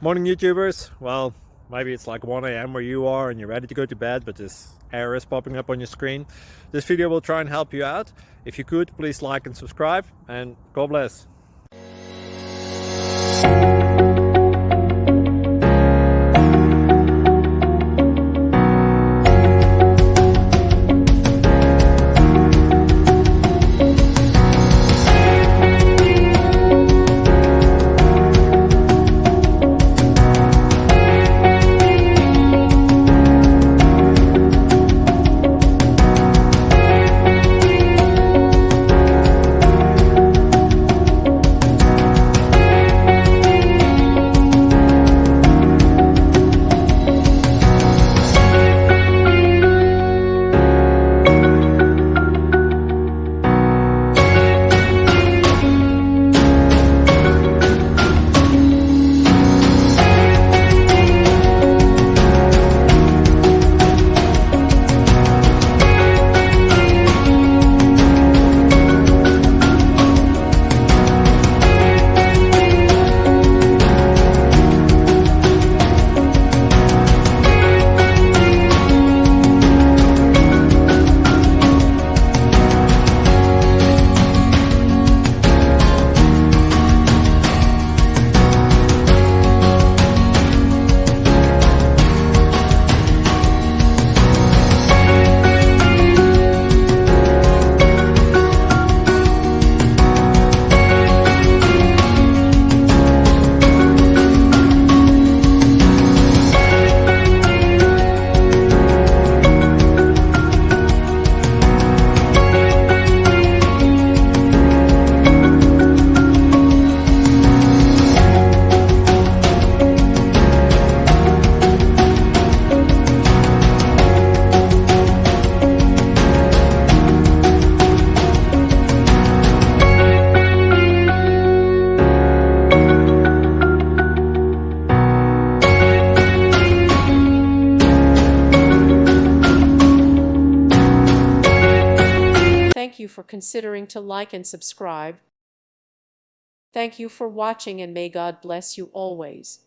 Morning YouTubers. Well, maybe it's like 1 a.m. where you are and you're ready to go to bed, but this error is popping up on your screen. This video will try and help you out. If you could, please like and subscribe, and God bless. Thank you for considering to like and subscribe. Thank you for watching, and may God bless you always.